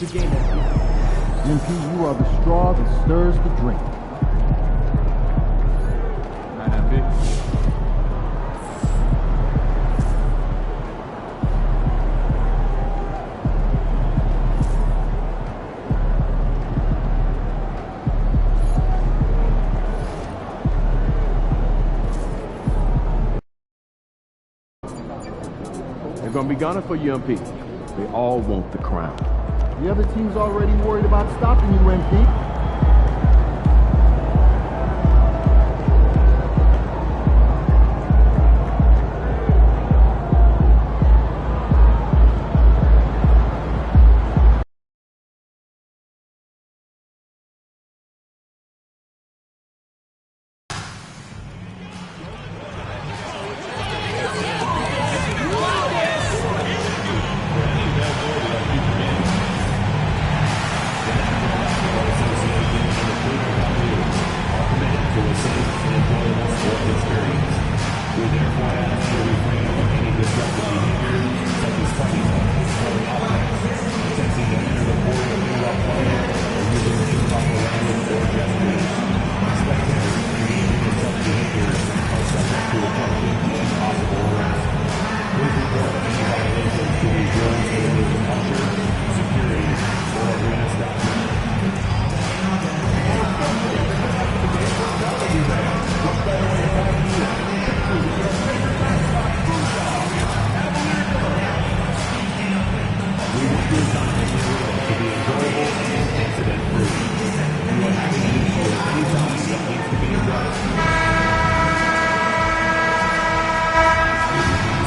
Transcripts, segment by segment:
to gain it. MP, you are the straw that stirs the drink. They're gonna be gunning for you, MP. They all want the crown. The other team's already worried about stopping you, MP.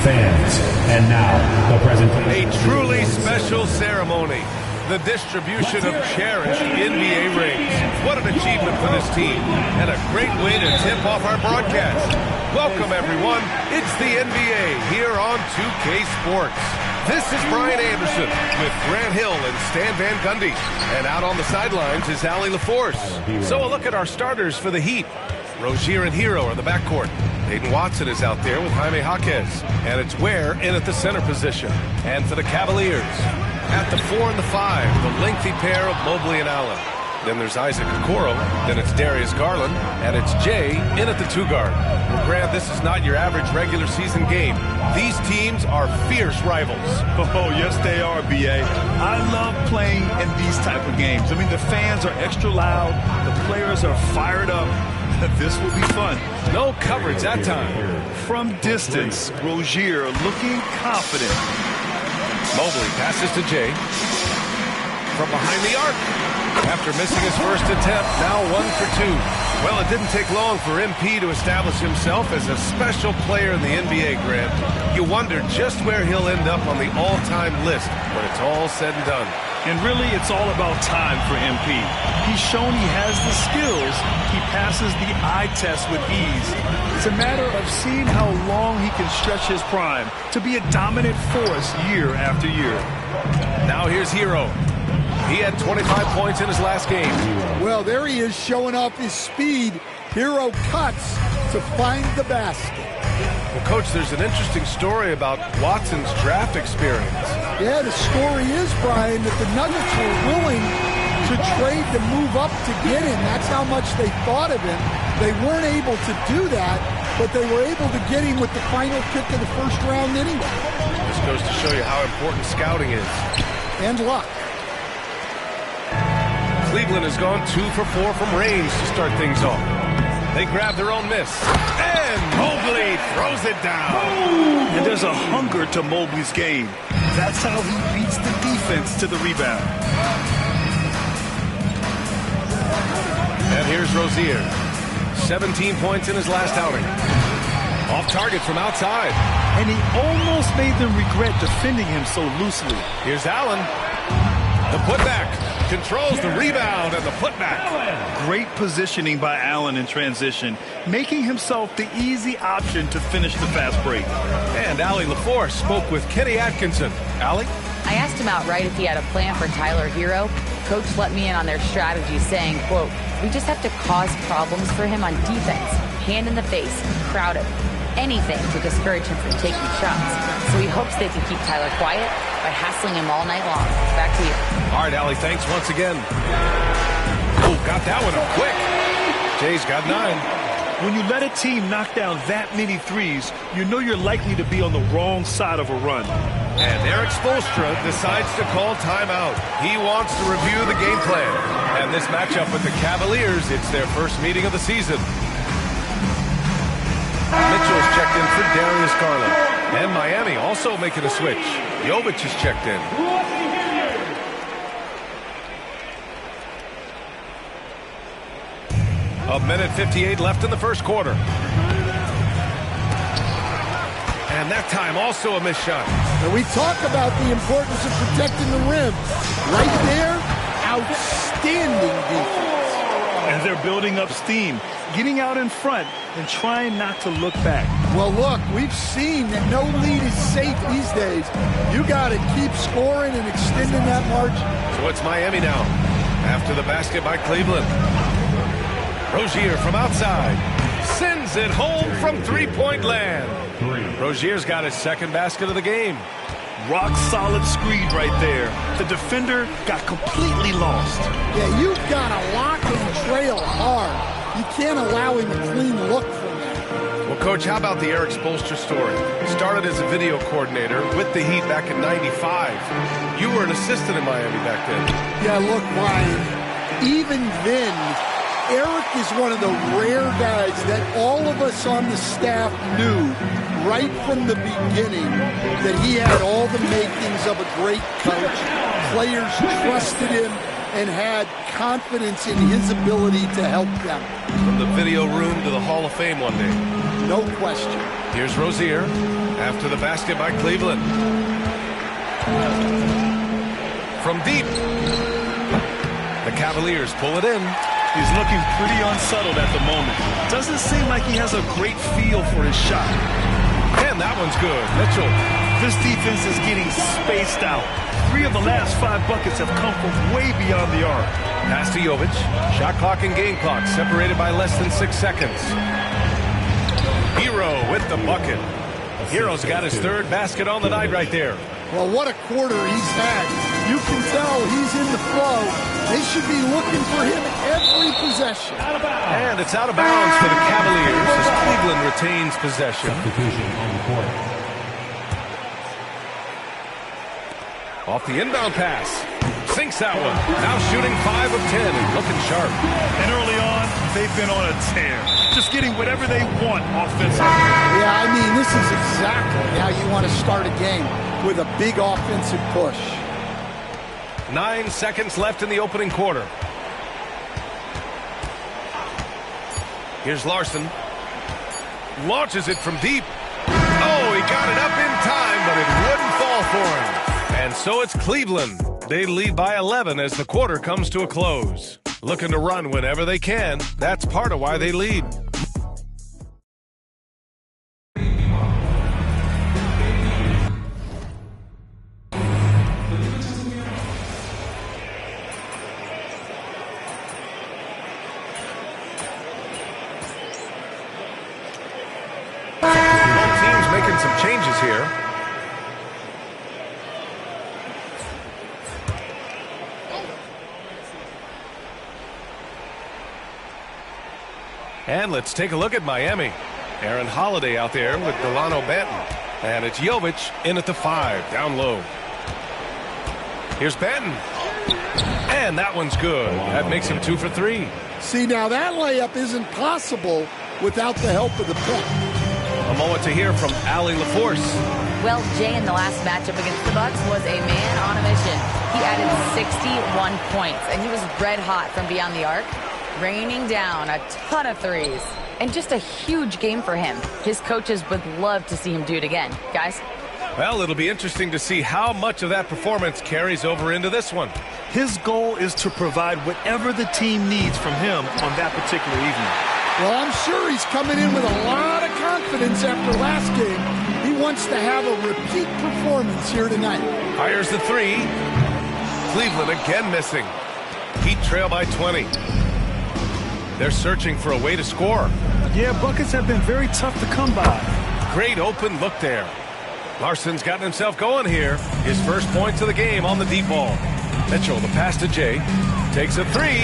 Fans, and now the presentation. A truly special ceremony. The distribution of cherished NBA rings. What an achievement for this team, and a great way to tip off our broadcast. Welcome, everyone. It's the NBA here on 2K Sports. This is Brian Anderson with Grant Hill and Stan Van Gundy. And out on the sidelines is Allie LaForce. So a look at our starters for the Heat. Rozier and Hero are in the backcourt. Peyton Watson is out there with Jaime Jaquez. And it's Ware in at the center position. And for the Cavaliers, at the 4 and the 5, the lengthy pair of Mobley and Allen. Then there's Isaac Okoro. Then it's Darius Garland. And it's Jay in at the 2 guard. Well, Grant, this is not your average regular season game. These teams are fierce rivals. Oh, yes, they are, B.A. I love playing in these type of games. I mean, the fans are extra loud. The players are fired up. This will be fun. No coverage that time. From distance, Rozier looking confident. Mobley passes to Jay. From behind the arc. After missing his first attempt, now 1 for 2. Well, it didn't take long for MP to establish himself as a special player in the NBA, Grant. You wonder just where he'll end up on the all-time list when it's all said and done. And really, it's all about time for MP. He's shown he has the skills. He passes the eye test with ease. It's a matter of seeing how long he can stretch his prime to be a dominant force year after year. Now here's Hero. He had 25 points in his last game. Well, there he is showing off his speed. Hero cuts to find the basket. Well, Coach, there's an interesting story about Watson's draft experience. Yeah, the story is, Brian, that the Nuggets were willing to trade to move up to get him. That's how much they thought of him. They weren't able to do that, but they were able to get him with the final pick of the first round anyway. This goes to show you how important scouting is. And luck. Cleveland has gone 2 for 4 from range to start things off. They grab their own miss. And Mobley throws it down. And there's a hunger to Mobley's game. That's how he beats the defense to the rebound. And here's Rozier. 17 points in his last outing. Off target from outside. And he almost made them regret defending him so loosely. Here's Allen. The putback. Controls the rebound and the putback. Great positioning by Allen in transition, making himself the easy option to finish the fast break. And Allie LaForce spoke with Kenny Atkinson. Allie? I asked him outright if he had a plan for Tyler Hero. Coach let me in on their strategy, saying, quote, "We just have to cause problems for him on defense. Hand in the face. Crowd him." anything to discourage him from taking shots. So he hopes they can keep Tyler quiet by hassling him all night long. Back to you. All right, Allie, thanks once again. Oh, got that one up quick. Jay's got 9. When you let a team knock down that many threes, you know you're likely to be on the wrong side of a run. And Eric Spoelstra decides to call timeout. He wants to review the game plan. And this matchup with the Cavaliers, it's their first meeting of the season. Mitchell's checked in for Darius Garland. And Miami also making a switch. Jovic is checked in. A minute 58 left in the first quarter. And that time also a missed shot. And we talk about the importance of protecting the rim. Right there, outstanding defense. And they're building up steam, getting out in front and trying not to look back. Well, look, we've seen that no lead is safe these days. You got to keep scoring and extending that margin. So it's Miami now after the basket by Cleveland. Rozier from outside sends it home from three-point land. Rozier's got his second basket of the game. Rock solid screen right there. The defender got completely lost. Yeah, you've got to lock and trail hard. You can't allow him a clean look from that. Well, Coach, how about the Eric Spoelstra story? Started as a video coordinator with the Heat back in '95. You were an assistant in Miami back then. Yeah, look, Ryan, even then, Eric is one of the rare guys that all of us on the staff knew right from the beginning that he had all the makings of a great coach. Players trusted him and had confidence in his ability to help them. From the video room to the Hall of Fame one day. No question. Here's Rozier after the basket by Cleveland. From deep. The Cavaliers pull it in. He's looking pretty unsettled at the moment. Doesn't seem like he has a great feel for his shot. And that one's good. Mitchell. This defense is getting spaced out. 3 of the last 5 buckets have come from way beyond the arc. Pass to Jovic. Shot clock and game clock separated by less than 6 seconds. Hero with the bucket. Hero's got his 3rd basket on the night right there. Well, what a quarter he's had. You can tell he's in the flow. They should be looking for him every possession. And it's out of bounds for the Cavaliers as Cleveland retains possession. Substitution on the court. Off the inbound pass. Sinks that one. Now shooting 5 of 10 and looking sharp. And early on, they've been on a tear. Just getting whatever they want offensively. Yeah, I mean, this is exactly how you want to start a game, with a big offensive push. 9 seconds left in the opening quarter. Here's Larson. Launches it from deep. Oh, he got it up in time, but it wouldn't fall for him. And so it's Cleveland. They lead by 11 as the quarter comes to a close. Looking to run whenever they can. That's part of why they lead. Making some changes here. And let's take a look at Miami. Aaron Holiday out there with Delano Banton. And it's Jovic in at the 5, down low. Here's Banton. And that one's good. That makes him 2 for 3. See, now that layup isn't possible without the help of the pick. A moment to hear from Allie LaForce. Well, Jay, in the last matchup against the Bucks was a man on a mission. He added 61 points, and he was red hot from beyond the arc, raining down a ton of threes. And just a huge game for him. His coaches would love to see him do it again. Guys? Well, it'll be interesting to see how much of that performance carries over into this one. His goal is to provide whatever the team needs from him on that particular evening. Well, I'm sure he's coming in with a lot of confidence after last game. He wants to have a repeat performance here tonight. Fires the 3. Cleveland again missing. Heat trail by 20. They're searching for a way to score. Yeah, buckets have been very tough to come by. Great open look there. Larson's gotten himself going here. His first points of the game on the deep ball. Mitchell, the pass to Jay. Takes a three.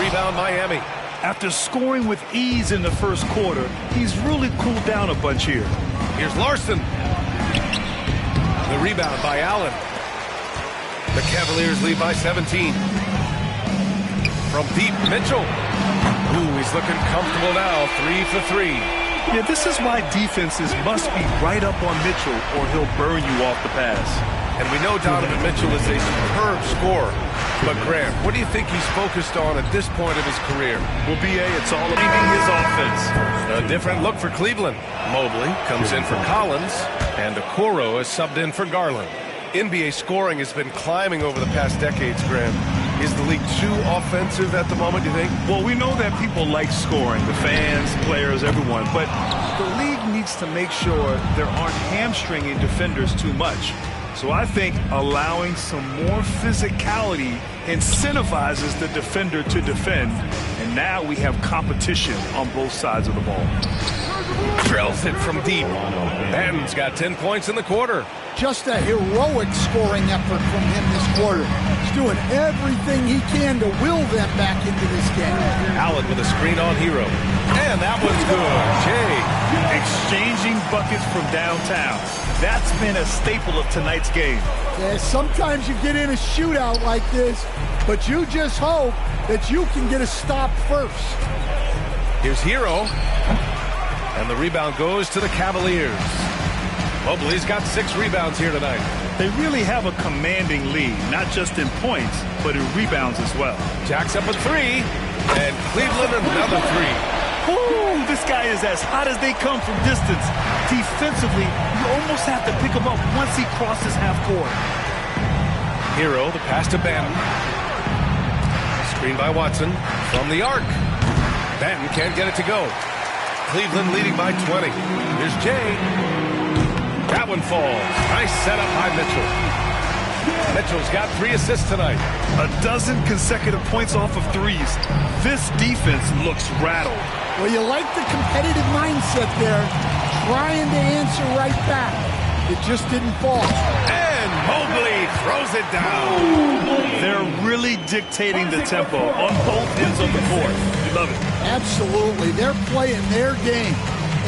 Rebound Miami. After scoring with ease in the first quarter, he's really cooled down a bunch here. Here's Larson. The rebound by Allen. The Cavaliers lead by 17. From deep, Mitchell. Ooh, he's looking comfortable now. 3 for 3. Yeah, this is why defenses must be right up on Mitchell or he'll burn you off the pass. And we know Donovan Mitchell is a superb scorer. But, Graham, what do you think he's focused on at this point of his career? Well, B.A., it's all about his offense. A different look for Cleveland. Mobley comes in for Collins, and Okoro is subbed in for Garland. NBA scoring has been climbing over the past decades, Graham. Is the league too offensive at the moment, you think? Well, we know that people like scoring, the fans, players, everyone, but the league needs to make sure there aren't hamstringing defenders too much. So I think allowing some more physicality incentivizes the defender to defend, and now we have competition on both sides of the ball. Drills it from deep. Ben's got 10 points in the quarter. Just a heroic scoring effort from him this quarter. He's doing everything he can to will them back into this game. Allen with a screen on Hero. And that one's good. Jay. Exchanging buckets from downtown. That's been a staple of tonight's game. Yeah, sometimes you get in a shootout like this, but you just hope that you can get a stop first. Here's Hero. And the rebound goes to the Cavaliers. Mobley's got 6 rebounds here tonight. They really have a commanding lead, not just in points, but in rebounds as well. Jack's up a 3. And Cleveland another 3. Ooh, this guy is as hot as they come from distance. Defensively, you almost have to pick him up once he crosses half court. Hero, the pass to Ben. Screen by Watson from the arc. Ben can't get it to go. Cleveland leading by 20. Here's Jay. That one falls. Nice setup by Mitchell. Mitchell's got 3 assists tonight. A dozen consecutive points off of threes. This defense looks rattled. Well, you like the competitive mindset there, trying to answer right back. It just didn't fall. And Mobley throws it down. They're really dictating the tempo on both ends of the court. You love it. Absolutely. They're playing their game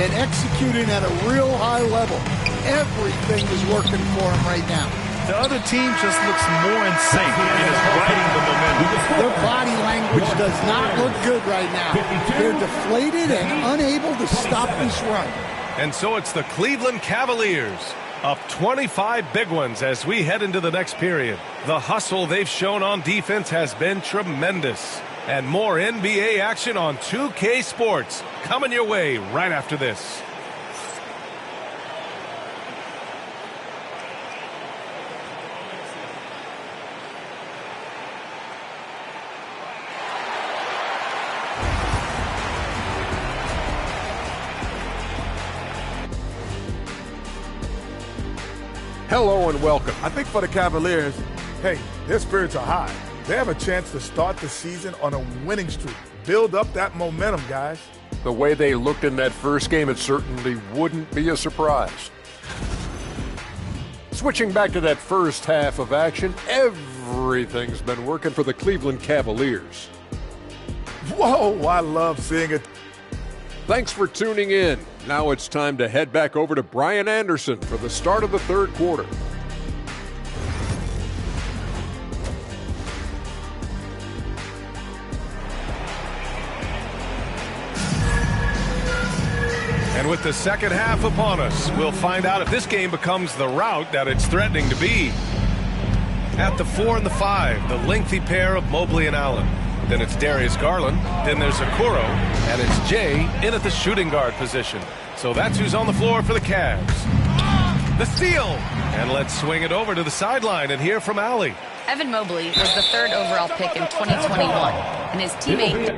and executing at a real high level. Everything is working for them right now. The other team just looks more in sync and is riding the momentum. Their body language does not look good right now. They're deflated and unable to stop this run. And so it's the Cleveland Cavaliers up 25 big ones as we head into the next period. The hustle they've shown on defense has been tremendous. And more NBA action on 2K Sports coming your way right after this. Hello and welcome. I think for the Cavaliers, hey, their spirits are high. They have a chance to start the season on a winning streak. Build up that momentum, guys. The way they looked in that first game, it certainly wouldn't be a surprise. Switching back to that first half of action, everything's been working for the Cleveland Cavaliers. Whoa, I love seeing it. Thanks for tuning in. Now it's time to head back over to Brian Anderson for the start of the third quarter. And with the second half upon us, we'll find out if this game becomes the rout that it's threatening to be. At the 4 and the 5, the lengthy pair of Mobley and Allen. Then it's Darius Garland. Then there's Okoro. And it's Jay in at the shooting guard position. So that's who's on the floor for the Cavs. The steal. And let's swing it over to the sideline and hear from Allie. Evan Mobley was the 3rd overall pick in 2021. And his teammate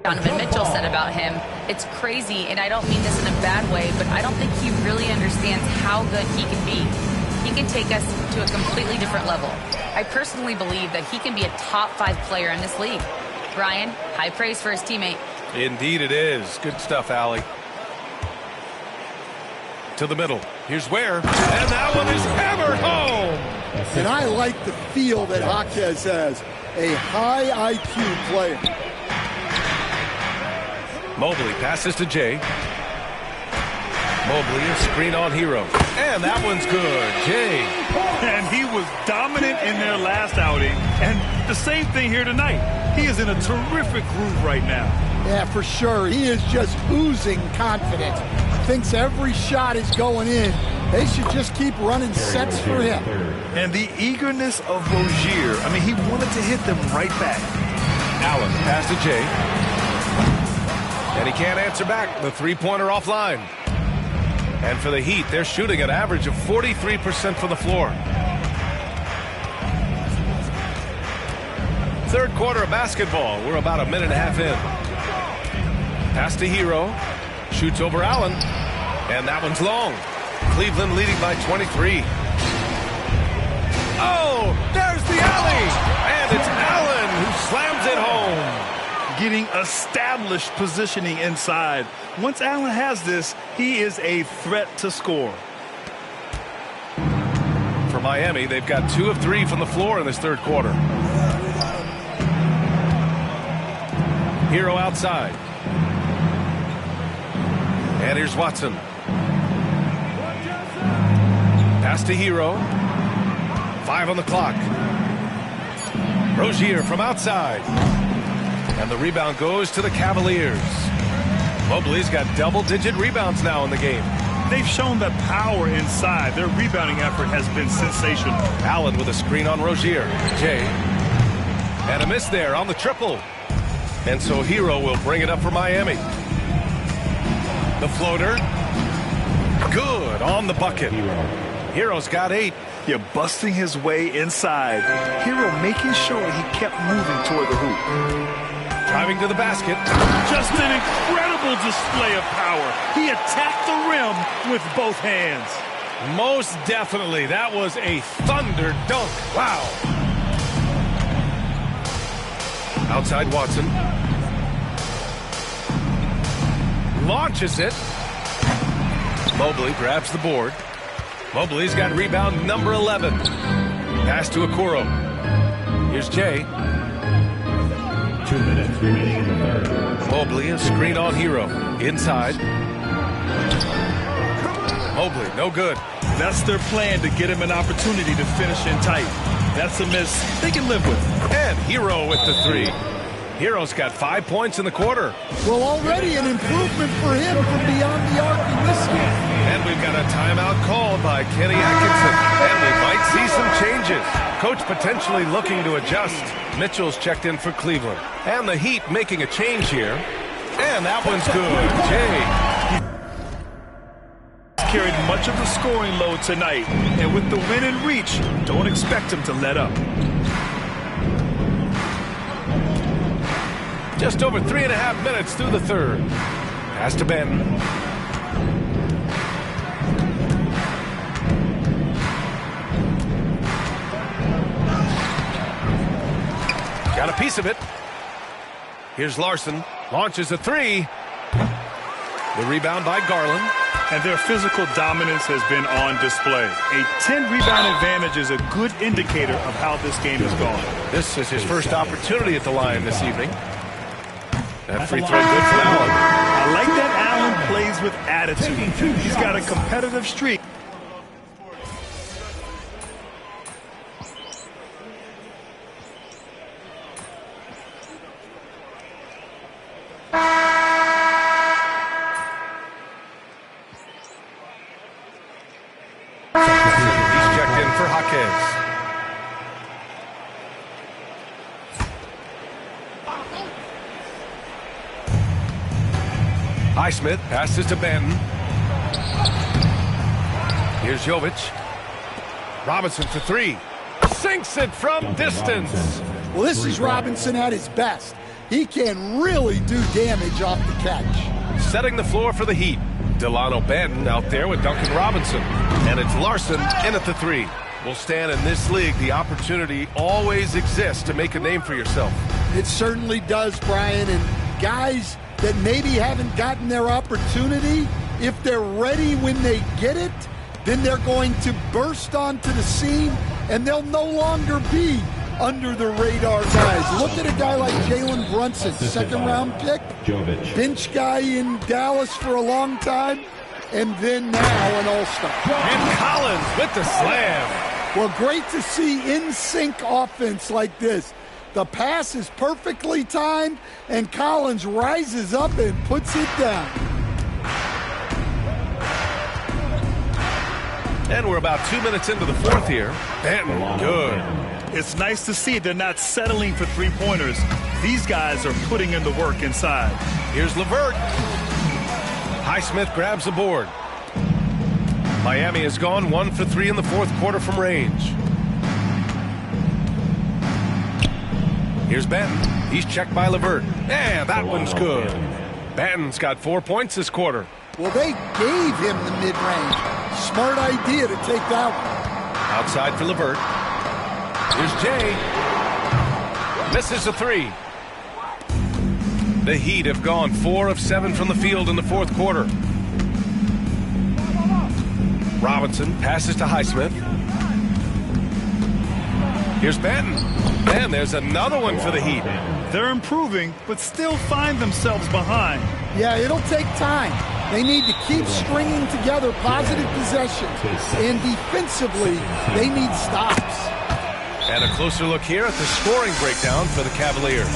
Donovan Mitchell said about him, "It's crazy, and I don't mean this in a bad way, but I don't think he really understands how good he can be. He can take us to a completely different level. I personally believe that he can be a top 5 player in this league." Brian, high praise for his teammate. Indeed it is. Good stuff, Allie. To the middle. Here's Ware. And that one is hammered home. And I like the feel that Jaquez has. A high IQ player. Mobley passes to Jay. Mobley, a screen on Hero. And that one's good. Jay. And he was dominant in their last outing. And the same thing here tonight. He is in a terrific groove right now. Yeah, for sure. He is just oozing confidence. Thinks every shot is going in. They should just keep running sets for him. And the eagerness of Rozier. I mean, he wanted to hit them right back. Allen pass to Jay. And he can't answer back. The three-pointer offline. And for the Heat, they're shooting an average of 43% from the floor. Third quarter of basketball. We're about a minute and a half in. Pass to Hero. Shoots over Allen. And that one's long. Cleveland leading by 23. Oh, there's the alley. And it's Allen who slams it home. Getting established positioning inside. Once Allen has this, he is a threat to score. For Miami, they've got 2 of 3 from the floor in this third quarter. Hero outside. And here's Watson. Pass to Hero. 5 on the clock. Rozier from outside. And the rebound goes to the Cavaliers. Mobley's got double-digit rebounds now in the game. They've shown that power inside. Their rebounding effort has been sensational. Allen with a screen on Rozier. Jay. And a miss there on the triple. And so Hero will bring it up for Miami. The floater. Good on the bucket. Hero's got 8. Yeah, busting his way inside. Hero making sure he kept moving toward the hoop. Driving to the basket. Just an incredible display of power. He attacked the rim with both hands. Most definitely. That was a thunder dunk. Wow. Outside Watson. Launches it. Mobley grabs the board. Mobley's got rebound number 11. Pass to Okoro. Here's Jay. 2 minutes remaining in the third. Mobley, a screen on Hero. Inside. Mobley, no good. That's their plan, to get him an opportunity to finish in tight. That's a miss they can live with. And Hero with the 3. Hero's got 5 points in the quarter. Well, already an improvement for him from beyond the arc in this game. And we've got a timeout called by Kenny Atkinson. And we might see some changes. Coach potentially looking to adjust. Mitchell's checked in for Cleveland. And the Heat making a change here. And that one's good. Jay. Carried much of the scoring load tonight. And with the win in reach, don't expect him to let up. Just over 3.5 minutes through the third. Pass to Ben. Got a piece of it. Here's Larson. Launches a 3. The rebound by Garland. And their physical dominance has been on display. A 10-rebound advantage is a good indicator of how this game has gone. This is his first opportunity at the line this evening. That free throw good for Allen. I like that Allen plays with attitude. He's got a competitive streak. He's checked in for Jaquez. Highsmith passes to Ben. Here's Jovic. Robinson for 3. Sinks it from distance. Well, this is Robinson at his best. He can really do damage off the catch. Setting the floor for the Heat. Delano Banton out there with Duncan Robinson. And it's Larson in at the 3. Will stand in this league. The opportunity always exists to make a name for yourself. It certainly does, Brian. And guys that maybe haven't gotten their opportunity, If they're ready when they get it, then they're going to burst onto the scene, and they'll no longer be under the radar guys. Look at a guy like Jalen Brunson, second-round pick, bench guy in Dallas for a long time, and then now an all-star. And Collins with the slam. Well, great to see in-sync offense like this. The pass is perfectly timed, and Collins rises up and puts it down. And we're about 2 minutes into the fourth here. Benton, good. It's nice to see they're not settling for three-pointers. These guys are putting in the work inside. Here's LeVert. Highsmith grabs the board. Miami has gone 1 for 3 in the fourth quarter from range. Here's Benton. He's checked by LeVert. Yeah, that one's good. Benton's got 4 points this quarter. Well, they gave him the mid-range. Smart idea to take that one. Outside for LeVert. Here's Jay. Misses a 3. The Heat have gone 4 of 7 from the field in the fourth quarter. Robinson passes to Highsmith. Here's Benton. And there's another one for the Heat. They're improving, but still find themselves behind. Yeah, it'll take time. They need to keep stringing together positive possessions. And defensively, they need stops. And a closer look here at the scoring breakdown for the Cavaliers.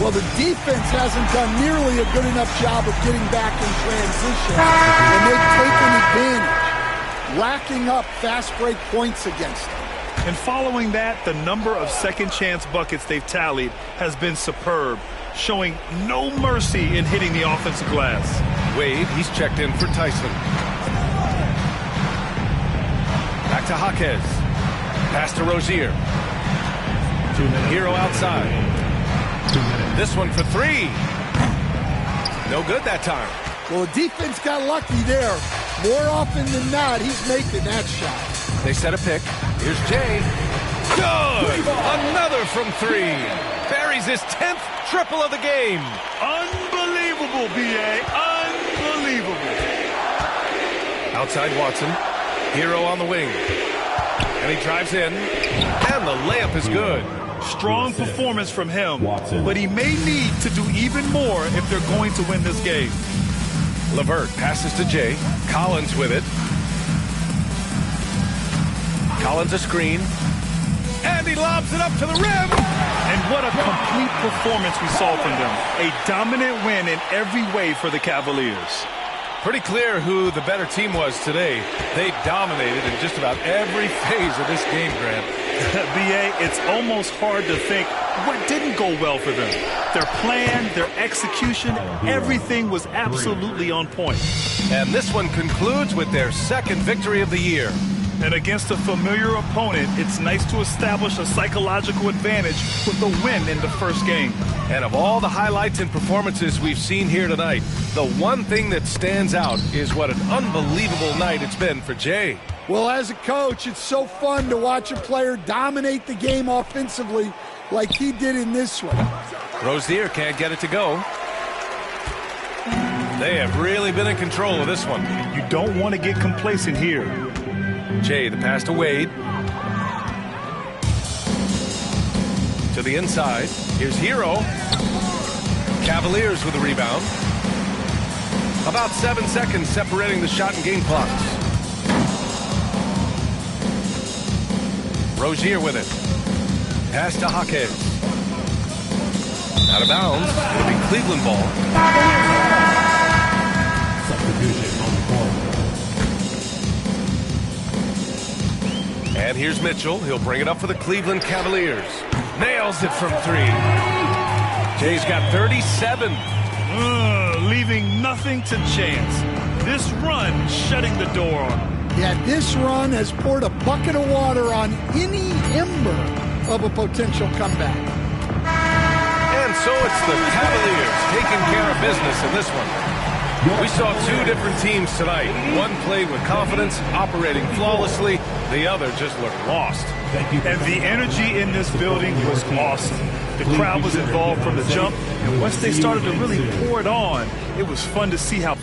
Well, the defense hasn't done nearly a good enough job of getting back in transition. And they've taken advantage, racking up fast break points against them. And following that, the number of second-chance buckets they've tallied has been superb, showing no mercy in hitting the offensive glass. Wade, he's checked in for Tyson. Back to Jaquez. Pass to Rozier. Hero outside. This one for 3. No good that time. Well, the defense got lucky there. More often than not, he's making that shot. They set a pick. Here's Jay. Good! Another from 3. Buries his 10th triple of the game. Unbelievable, B.A. Unbelievable. Outside Watson. Hero on the wing. And he drives in. And the layup is good. Strong performance from him, but he may need to do even more if they're going to win this game. LeVert passes to Jay. Collins with it. Collins a screen. And he lobs it up to the rim. And what a complete performance we saw from them. A dominant win in every way for the Cavaliers. Pretty clear who the better team was today. They dominated in just about every phase of this game, Grant. B.A., it's almost hard to think what didn't go well for them. Their plan, their execution, everything was absolutely on point. And this one concludes with their second victory of the year. And against a familiar opponent, it's nice to establish a psychological advantage with the win in the first game. And of all the highlights and performances we've seen here tonight, the one thing that stands out is what an unbelievable night it's been for Jay. Well, as a coach, it's so fun to watch a player dominate the game offensively like he did in this one. Rozier can't get it to go. They have really been in control of this one. You don't want to get complacent here. Jay, the pass to Wade. To the inside. Here's Hero. Cavaliers with the rebound. About 7 seconds separating the shot and game clocks. Rozier with it. Pass to Jaquez. Out of bounds. It'll be Cleveland ball. Substitution on the court. And here's Mitchell. He'll bring it up for the Cleveland Cavaliers. Nails it from 3. Jay's got 37. Leaving nothing to chance. This run shutting the door on him. Yeah, this run has poured a bucket of water on any ember of a potential comeback. And so it's the Cavaliers taking care of business in this one. We saw 2 different teams tonight. One played with confidence, operating flawlessly. The other just looked lost. And the energy in this building was awesome. The crowd was involved from the jump, and once they started to really pour it on, it was fun to see how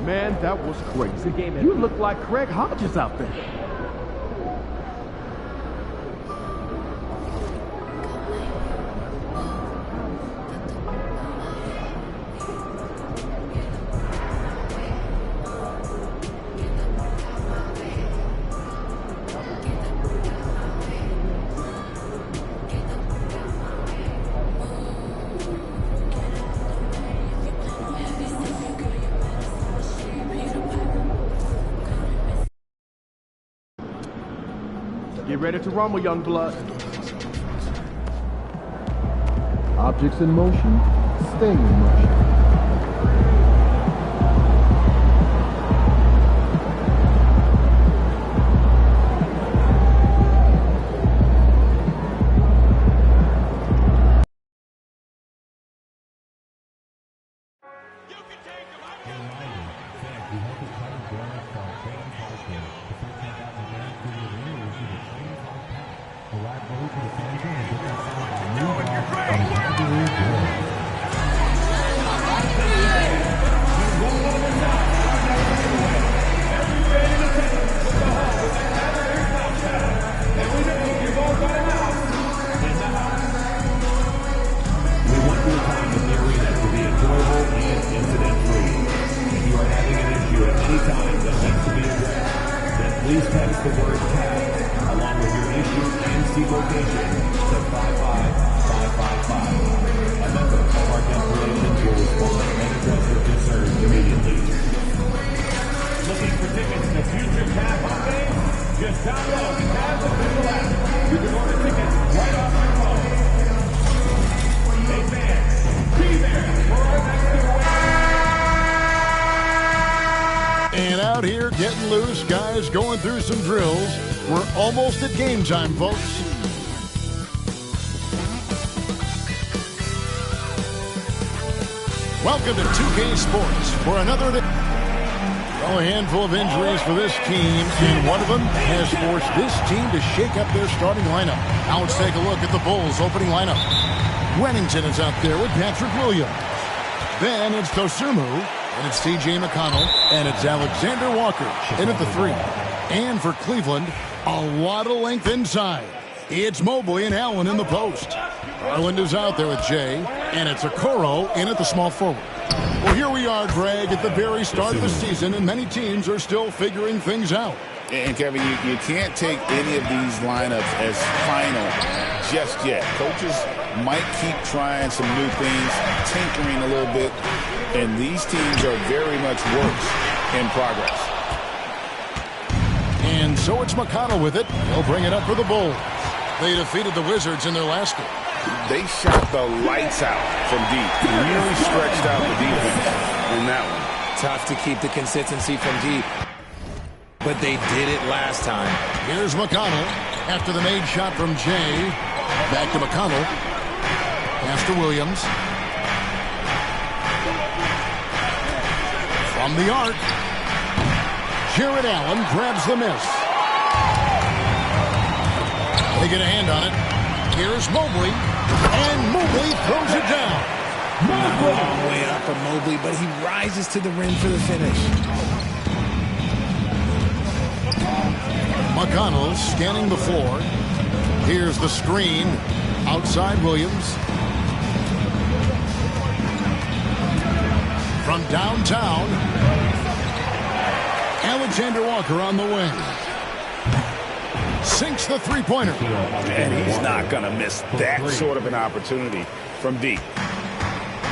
man, that was crazy. You look like Craig Hodges out there. Get ready to rumble, young blood. Objects in motion, stay in motion. Please text the word CAT along with your issue and seat location to 55555. A member of our guest relations will respond and address your concerns immediately. Looking for tickets to future CAT home games? Just download the CAT official app. You can order tickets right off your phone. Hey fans, be there for our next giveaway. And out here getting loose, guys going through some drills. We're almost at game time, folks. Welcome to 2K Sports for another day. Well, a handful of injuries for this team, and one of them has forced this team to shake up their starting lineup. Now let's take a look at the Bulls' opening lineup. Wennington is out there with Patrick Williams. Then it's Dosunmu. And it's C.J. McConnell, and it's Alexander Walker in at the 3. And for Cleveland, a lot of length inside. It's Mobley and Allen in the post. Garland is out there with Jay, and it's Okoro in at the small forward. Well, here we are, Greg, at the very start of the season, and many teams are still figuring things out. And, Kevin, you can't take any of these lineups as final just yet. Coaches might keep trying some new things, tinkering a little bit, and these teams are very much works in progress. And so it's McConnell with it. He'll bring it up for the Bulls. They defeated the Wizards in their last game. They shot the lights out from deep. Really stretched out the defense in that one. Tough to keep the consistency from deep. But they did it last time. Here's McConnell after the made shot from Jay. Back to McConnell. Pass to Williams. From the arc. Jared Allen grabs the miss. They get a hand on it. Here's Mobley. And Mobley throws it down. Not a long way up for Mobley, but he rises to the rim for the finish. McConnell scanning the floor. Here's the screen. Outside Williams. From downtown, Alexander Walker on the wing. Sinks the three-pointer. And he's not going to miss that sort of an opportunity from deep.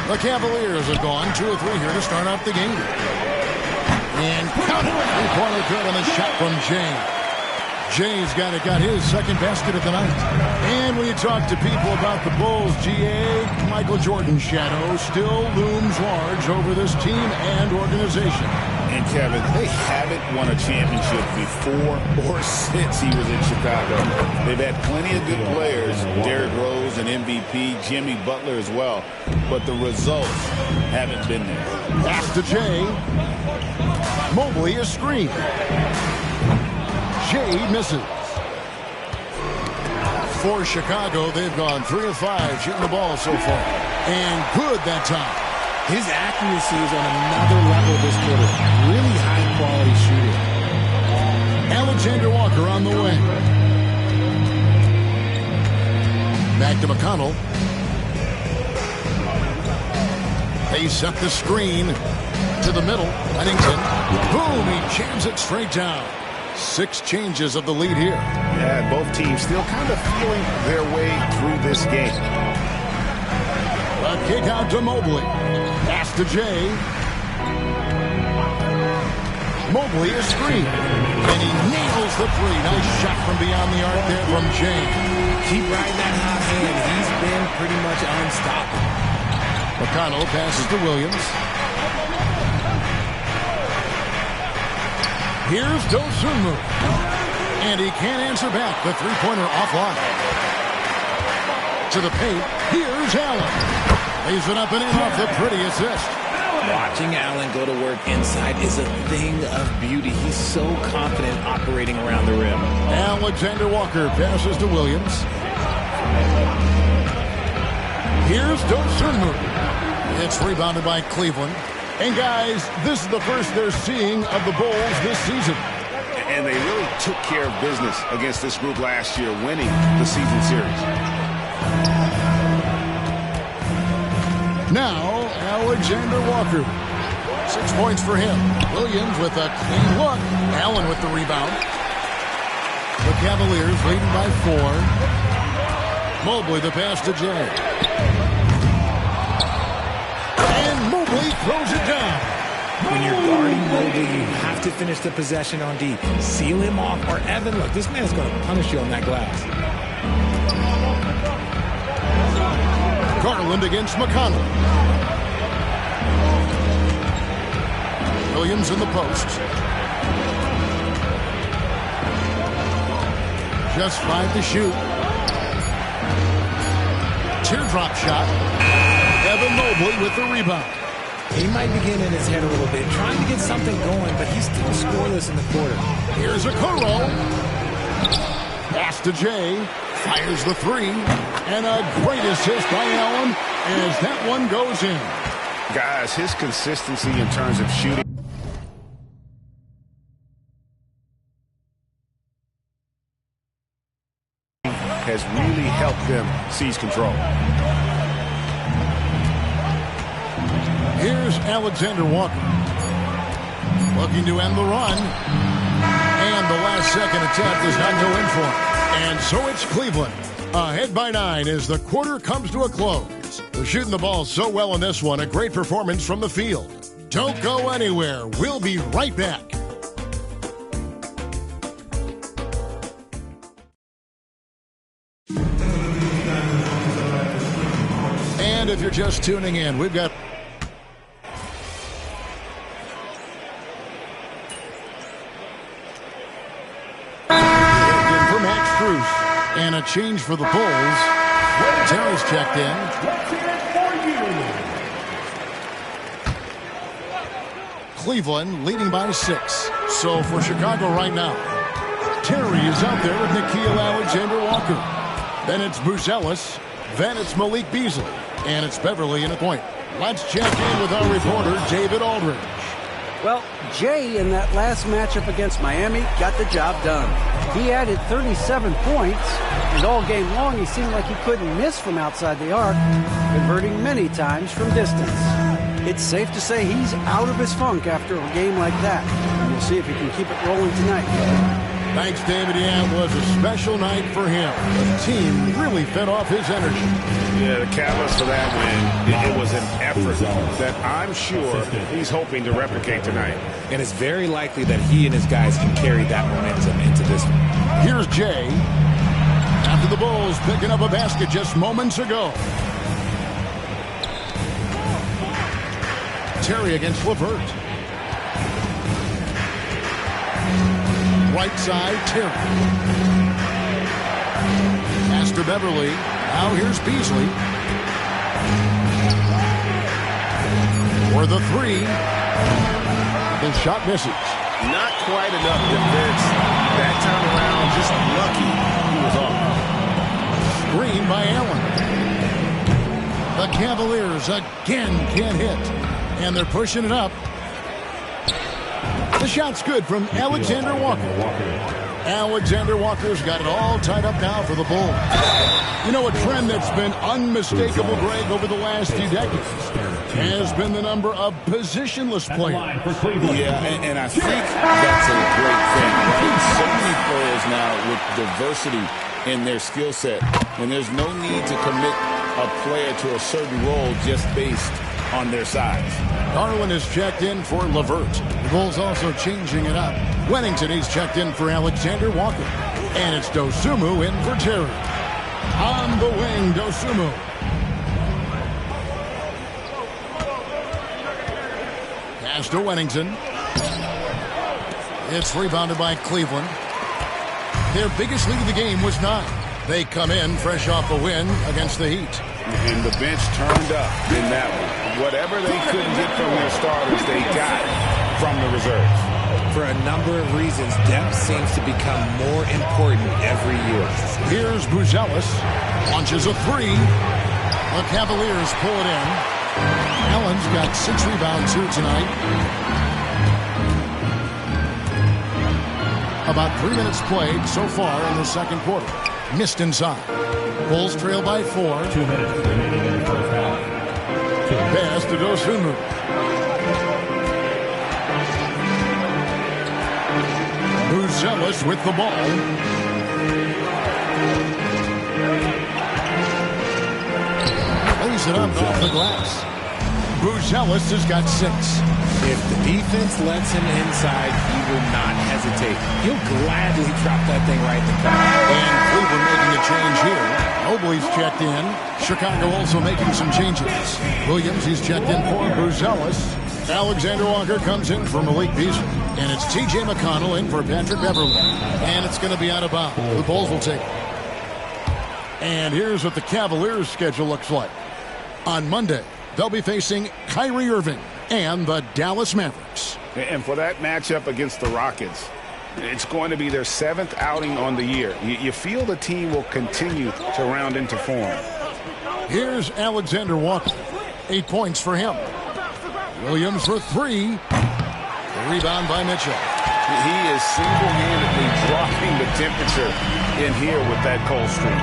The Cavaliers have gone 2 or 3 here to start off the game. And count it. Three-pointer good on the shot from Jay. Jay's got his second basket of the night. And when you talk to people about the Bulls, GA, Michael Jordan's shadow still looms large over this team and organization. And Kevin, they haven't won a championship before or since he was in Chicago. They've had plenty of good players, Derrick Rose and MVP, Jimmy Butler as well, but the results haven't been there. Pass to Jay. Mobley is screened. Jay misses. For Chicago, they've gone 3 of 5 shooting the ball so far. And good that time. His accuracy is on another level this quarter. Really high-quality shooting. Alexander Walker on the wing. Back to McConnell. They set the screen to the middle. Pennington. Boom, he jams it straight down. 6 changes of the lead here. Yeah, both teams still kind of feeling their way through this game. A kick out to Mobley. Pass to Jay. Mobley is screened. And he nails the 3. Nice shot from beyond the arc there from Jay. Keep riding that hot hand. He's been pretty much unstoppable. McConnell passes to Williams. Here's Dosunmu. And he can't answer back. The three-pointer offline. To the paint. Here's Allen. Lays it up and in off the pretty assist. Watching Allen go to work inside is a thing of beauty. He's so confident operating around the rim. Alexander Walker passes to Williams. Here's Dosunmu. It's rebounded by Cleveland. And guys, this is the first they're seeing of the Bulls this season. And they really took care of business against this group last year, winning the season series. Now, Alexander Walker. 6 points for him. Williams with a clean look. Allen with the rebound. The Cavaliers leading by 4. Mobley the pass to Jay. And Mobley throws it down. When you're guarding Mobley, you have to finish the possession on D. Seal him off, or Evan, look, this man's going to punish you on that glass. Garland against McConnell. Williams in the post. Just 5 to shoot. Teardrop shot. Evan Mobley with the rebound. He might be getting in his head a little bit, trying to get something going, but he's still scoreless in the quarter. Here's a Okoro. Pass to Jay. Fires the 3. And a great assist by Allen as that one goes in. Guys, his consistency in terms of shooting has really helped them seize control. Here's Alexander Walker. Looking to end the run. And the last second attempt does not go in for him. And so it's Cleveland. Ahead by 9 as the quarter comes to a close. They're shooting the ball so well in this one. A great performance from the field. Don't go anywhere. We'll be right back. And if you're just tuning in, we've got for Max Strus. And a change for the Bulls. Terry's checked in. Cleveland leading by 6. So for Chicago right now, Terry is out there with Nickeil Alexander-Walker. Then it's Bruce Ellis. Then it's Malik Beasley. And it's Beverly in a point. Let's check in with our reporter, David Aldridge. Well, Jay in that last matchup against Miami got the job done. He added 37 points, and all game long he seemed like he couldn't miss from outside the arc, converting many times from distance. It's safe to say he's out of his funk after a game like that. And we'll see if he can keep it rolling tonight. Thanks, David. Yeah, it was a special night for him. The team really fed off his energy. Yeah, the catalyst for that win, it was an effort that I'm sure he's hoping to replicate tonight. And it's very likely that he and his guys can carry that momentum into this one. Here's Jay. After the Bulls picking up a basket just moments ago. Terry against LeVert. Right side, Terry. Pass to Beverly. Now here's Beasley. For the 3. The shot misses. Not quite enough defense. That time around, just lucky he was off. Screen by Allen. The Cavaliers again can't hit. And they're pushing it up. The shot's good from Alexander Walker. Alexander Walker's got it all tied up now for the Bulls. You know, a trend that's been unmistakable, Greg, over the last few decades has been the number of positionless players. Yeah, and I think that's a great thing, right? So many players now with diversity in their skill set, and there's no need to commit a player to a certain role just based on their size. Garland is checked in for LeVert. The Bulls also changing it up. Wennington, he's checked in for Alexander Walker. And it's Dosunmu in for Terry. On the wing, Dosunmu. Pass to Wennington. It's rebounded by Cleveland. Their biggest lead of the game was 9. They come in fresh off a win against the Heat. And the bench turned up in that one. Whatever they couldn't get from their starters, they got from the reserves. For a number of reasons, depth seems to become more important every year. Here's Buzelis. Launches a 3. The Cavaliers pull it in. Allen's got 6 rebounds here tonight. About 3 minutes played so far in the second quarter. Missed inside. Bulls trail by 4. 2 minutes remaining in the first half. Pass to Dosunmu. Buzelis with the ball. Lays it up off the glass. Buzelis has got 6. If the defense lets him inside, he will not hesitate. He'll gladly drop that thing right in the cup. And Cleveland making a change here. Mobley's checked in. Chicago also making some changes. Williams, he's checked in for Buzelis. Alexander Walker comes in for Malik Beasley. And it's T.J. McConnell in for Patrick Beverly. And it's going to be out of bounds. The Bulls will take it. And here's what the Cavaliers' schedule looks like. On Monday, they'll be facing Kyrie Irving and the Dallas Mavericks. And for that matchup against the Rockets, it's going to be their 7th outing on the year. You feel the team will continue to round into form. Here's Alexander Walker. 8 points for him. Williams for 3. The rebound by Mitchell. He is single-handedly dropping the temperature in here with that cold streak.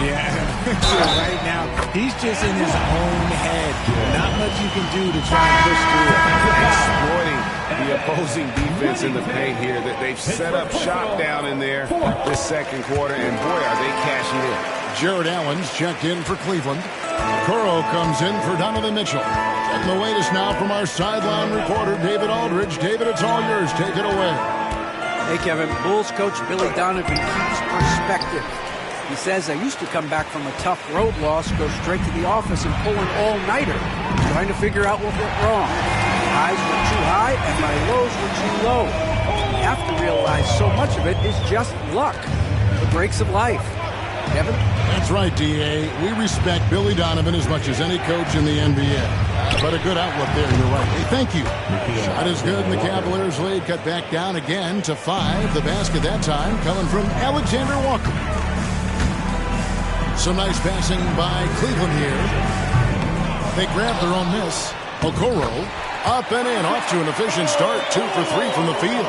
Yeah, so right now, he's just in his own head. Not much you can do to try and push through it. Exploiting the opposing defense in the paint here. That they've set up shop down in there this second quarter, and boy, are they cashing in. Jared Allen's checked in for Cleveland. Curro comes in for Donovan Mitchell. Checking the latest now from our sideline reporter, David Aldridge. David, it's all yours. Take it away. Hey, Kevin. Bulls coach Billy Donovan keeps perspective. He says, I used to come back from a tough road loss, go straight to the office and pull an all-nighter, trying to figure out what went wrong. My highs were too high and my lows were too low. You have to realize so much of it is just luck, the breaks of life. Kevin? That's right, D.A. We respect Billy Donovan as much as any coach in the NBA. But a good outlook there, you're right. Hey, thank you. Shot is good, and the Cavaliers lead cut back down again to 5. The basket that time coming from Alexander Walker. Some nice passing by Cleveland here. They grab their own miss. Okoro up and in, off to an efficient start. 2 for 3 from the field.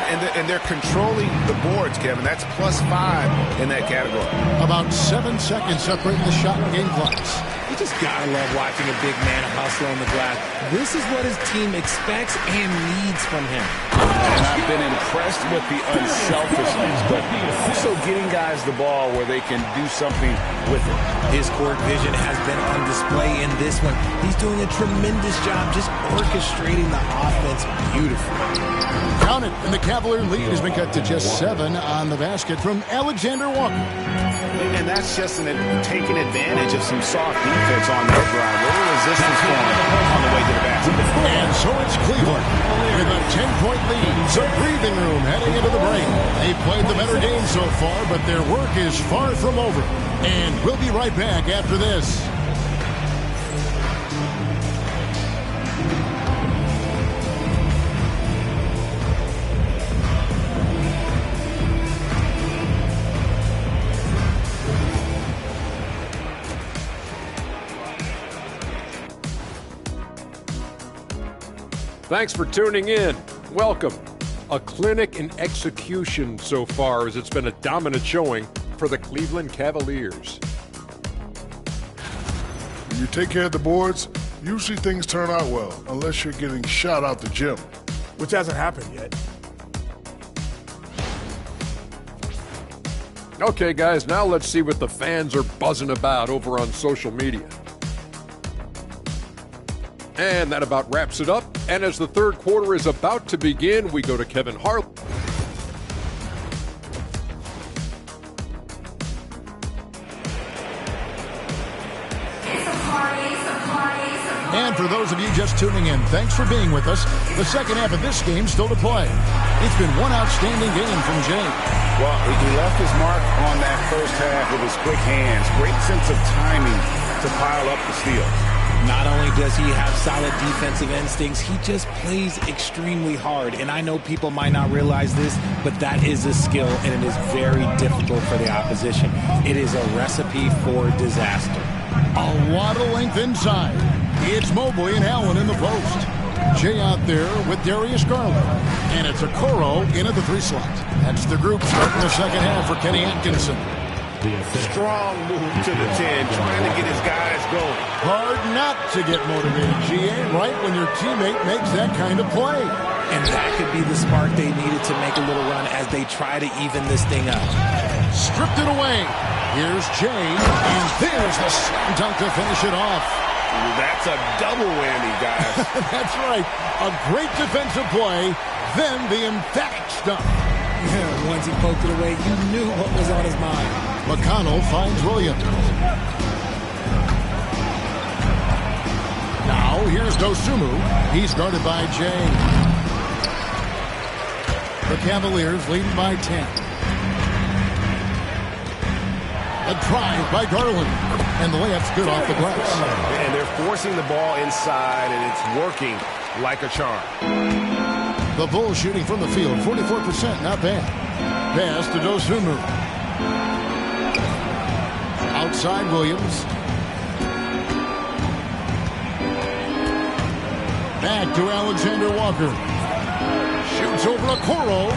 And they're controlling the boards, Kevin. That's +5 in that category. About 7 seconds separating the shot and game clocks. You just gotta love watching a big man hustle on the glass. This is what his team expects and needs from him. And I've been impressed with the unselfishness, but also getting guys the ball where they can do something with it. His court vision has been on display in this one. He's doing a tremendous job just orchestrating the offense beautifully. Count it, and the Cavalier lead has been cut to just 7 on the basket from Alexander Walker. And that's just taking advantage of some soft defense on that drive. Little resistance for him on the way to the basket. And so it's Cleveland with a 10-point lead. So breathing room heading into the break. They've played the better game so far, but their work is far from over. And we'll be right back after this. Thanks for tuning in. Welcome. A clinic in execution so far, as it's been a dominant showing for the Cleveland Cavaliers. When you take care of the boards, usually things turn out well, unless you're getting shot out the gym. Which hasn't happened yet. Okay, guys, now let's see what the fans are buzzing about over on social media. And that about wraps it up. And as the third quarter is about to begin, we go to Kevin Harlan. And for those of you just tuning in, thanks for being with us. The second half of this game still to play. It's been one outstanding game from Jay. Well, he left his mark on that first half with his quick hands. Great sense of timing to pile up the steals. Not only does he have solid defensive instincts, he just plays extremely hard. And I know people might not realize this, but that is a skill, and it is very difficult for the opposition. It is a recipe for disaster. A lot of length inside. It's Mobley and Allen in the post. Jay out there with Darius Garland. And it's Okoro in at the 3 slot. That's the group starting the second half for Kenny Atkinson. Strong move to the 10, trying to get his guys going. Hard not to get motivated, GA, right when your teammate makes that kind of play. And that could be the spark they needed to make a little run as they try to even this thing up. Stripped it away. Here's Jay, and there's the slam dunk to finish it off. That's a double whammy, guys. That's right. A great defensive play, then the emphatic stuff. Yeah, once he poked it away, you knew what was on his mind. McConnell finds Williams. Now here's Dosunmu. He's guarded by Jay. The Cavaliers leading by 10. A drive by Garland. And the layup's good off the glass. And they're forcing the ball inside, and it's working like a charm. The Bulls shooting from the field, 44%, not bad. Pass to Dosunmu. Outside Williams. Back to Alexander Walker. Shoots over Okoro.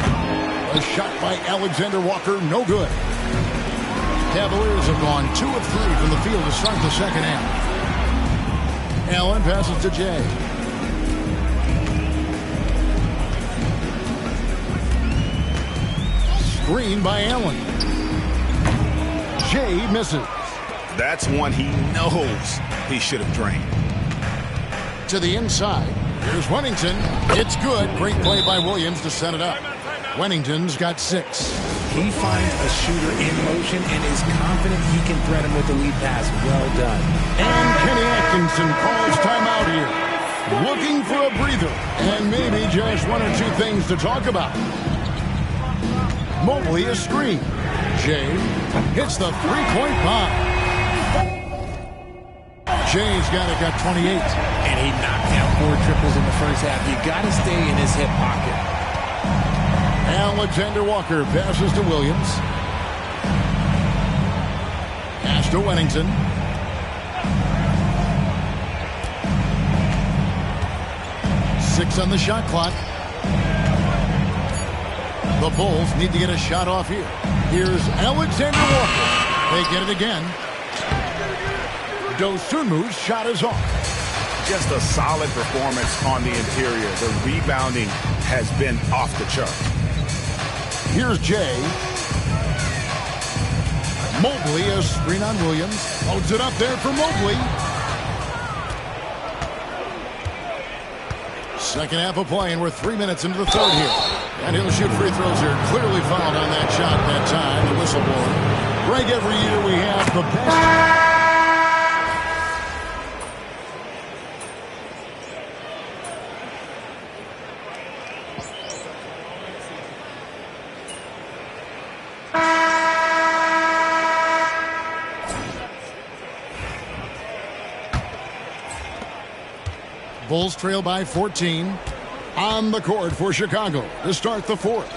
A shot by Alexander Walker, no good. Cavaliers have gone 2 of 3 from the field to start the second half. Allen passes to Jay. Screen by Allen. Jay misses. That's one he knows he should have drained. To the inside. Here's Wennington. It's good. Great play by Williams to set it up. Wennington's got 6. He finds a shooter in motion and is confident he can threat him with the lead pass. Well done. And Kenny Atkinson calls timeout here. Looking for a breather. And maybe just 1 or 2 things to talk about. Mobley a screen. Jay hits the 3-point bomb. Jay's got 28. And he knocked down 4 triples in the first half. You got to stay in his hip pocket. Alexander Walker passes to Williams. Pass to Wennington. Six on the shot clock. The Bulls need to get a shot off here. Here's Alexander Walker. They get it again. Dosunmu's shot is off. Just a solid performance on the interior. The rebounding has been off the chart. Here's Jay. Mobley, a screen on Williams. Holds it up there for Mobley. Second half of play, and we're 3 minutes into the third here. And he'll shoot free throws here. Clearly fouled on that shot that time. The whistle blower. Greg, every year we have the best. Bulls trail by 14. On the court for Chicago to start the fourth.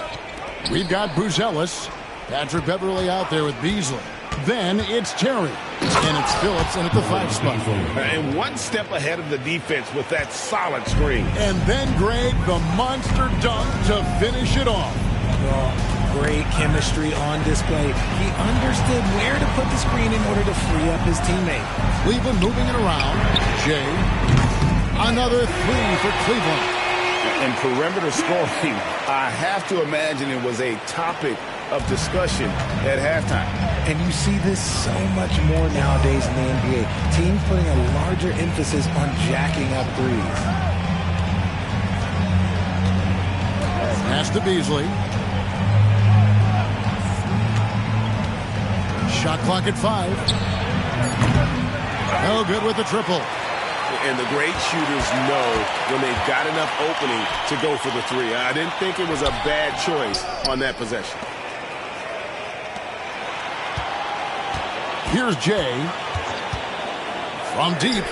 We've got Bruce Ellis. Patrick Beverly out there with Beasley. Then it's Terry. And it's Phillips in at the 5 spot. And one step ahead of the defense with that solid screen. And then Greg, the monster dunk to finish it off. Well, great chemistry on display. He understood where to put the screen in order to free up his teammate. Cleveland moving it around. Jay. Another 3 for Cleveland. And perimeter scoring, I have to imagine it was a topic of discussion at halftime. And you see this so much more nowadays in the NBA. Teams putting a larger emphasis on jacking up threes. Pass to Beasley. Shot clock at 5. No good with the triple. And the great shooters know when they've got enough opening to go for the 3. I didn't think it was a bad choice on that possession. Here's Jay. From deep.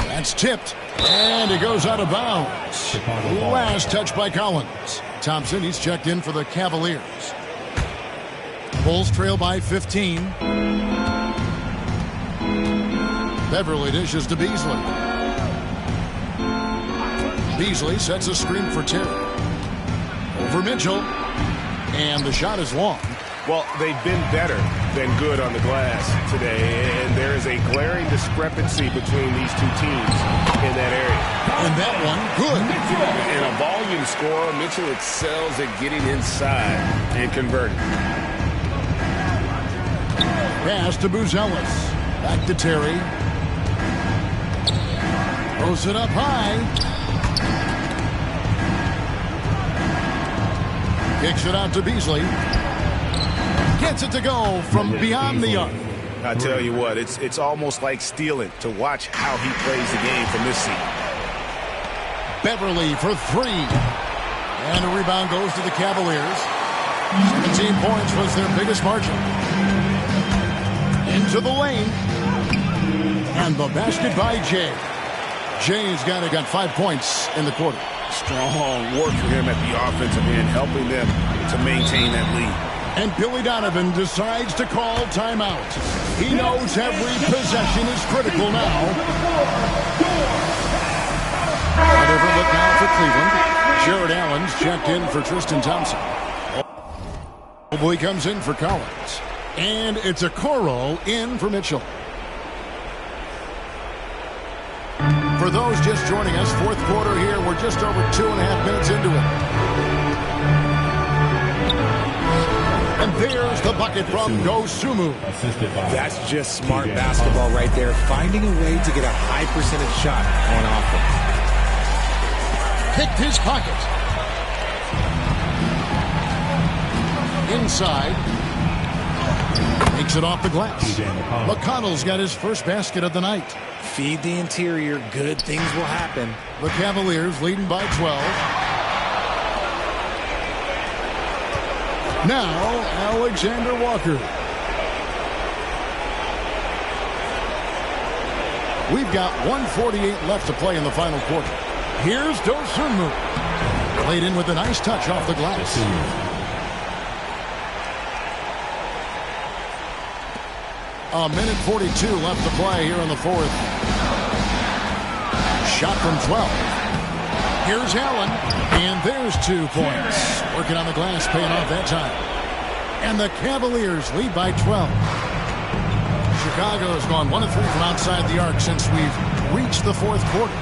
That's tipped. And it goes out of bounds. Last touch by Collins. Thompson, he's checked in for the Cavaliers. Bulls trail by 15. Beverly dishes to Beasley. Beasley sets a screen for Terry. Over Mitchell. And the shot is long. Well, they've been better than good on the glass today, and there is a glaring discrepancy between these two teams in that area. And that one, good. And a volume scorer, Mitchell excels at getting inside and converting. Pass to Buzelis. Back to Terry. Throws it up high. Kicks it out to Beasley. Gets it to go from beyond the arc. I tell you what, it's almost like stealing to watch how he plays the game from this seat. Beverly for 3. And a rebound goes to the Cavaliers. 17 points was their biggest margin. Into the lane. And the basket by Jay. Jay's got 5 points in the quarter. Strong work for him at the offensive end, helping them to maintain that lead. And Billy Donovan decides to call timeout. He knows every possession is critical now. Whatever look now for Cleveland. Jared Allen's checked in for Tristan Thompson. Mobley comes in for Collins. And it's a Okoro in for Mitchell. For those just joining us, fourth quarter here. We're just over 2.5 minutes into it. And there's the bucket from Dosunmu. That's just smart basketball right there. Finding a way to get a high percentage shot on offense. Picked his pocket. Inside. Makes it off the glass. McConnell's got his first basket of the night. Feed the interior. Good things will happen. The Cavaliers leading by 12. Now, Alexander Walker. We've got 1:48 left to play in the final quarter. Here's Dosunmu. Played in with a nice touch off the glass. A minute 42 left to play here in the fourth. Shot from 12. Here's Allen. And there's 2 points. Working on the glass, paying off that time. And the Cavaliers lead by 12. Chicago has gone 1 of 3 from outside the arc since we've reached the fourth quarter.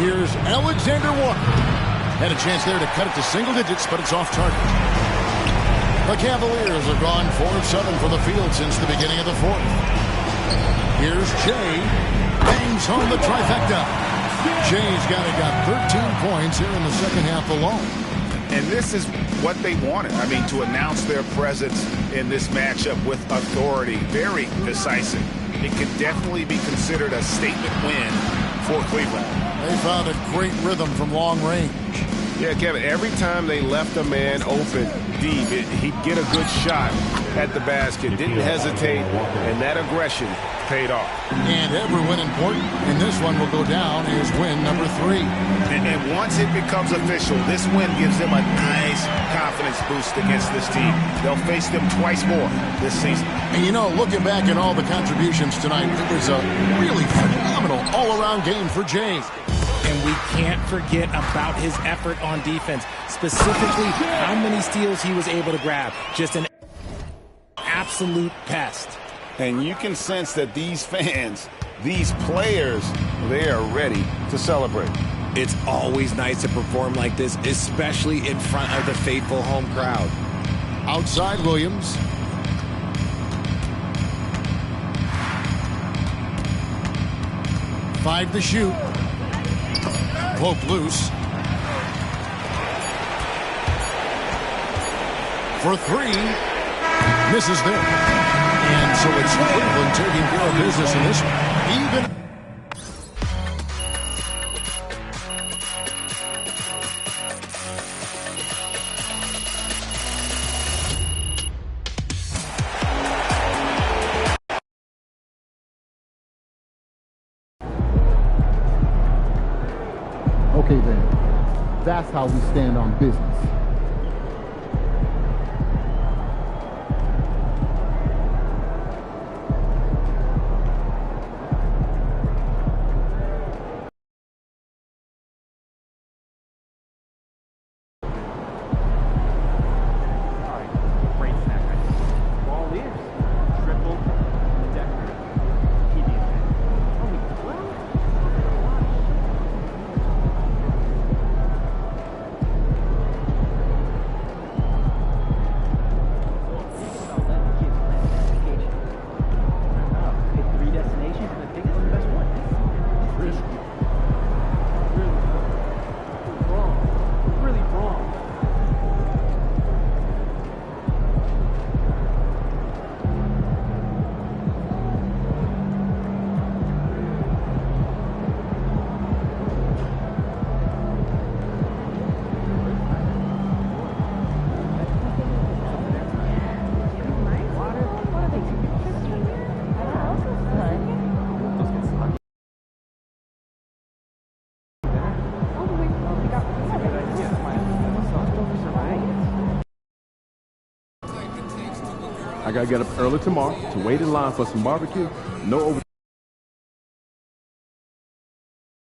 Here's Alexander Walker. Had a chance there to cut it to single digits, but it's off target. The Cavaliers have gone 4 of 7 from the field since the beginning of the fourth. Here's Jay. Bangs home the trifecta. Jay's got 13 points here in the second half alone. And this is what they wanted. I mean, to announce their presence in this matchup with authority. Very decisive. It could definitely be considered a statement win for Cleveland. They found a great rhythm from long range. Yeah, Kevin, every time they left a man open deep, he'd get a good shot. at the basket. Didn't hesitate, and that aggression paid off. And every win important, and this one will go down as win number 3. And once it becomes official, this win gives them a nice confidence boost against this team. They'll face them twice more this season. And you know, looking back at all the contributions tonight, it was a really phenomenal all-around game for Jay. And we can't forget about his effort on defense, specifically how many steals he was able to grab. Just an absolute pest. And you can sense that these fans, these players, they are ready to celebrate. It's always nice to perform like this, especially in front of the faithful home crowd. Outside Williams. Five to shoot. Poke loose. For 3. Misses there. And so it's Cleveland taking care of business in this one. Even. Okay then, that's how we stand on business. I gotta get up early tomorrow to wait in line for some barbecue. No over.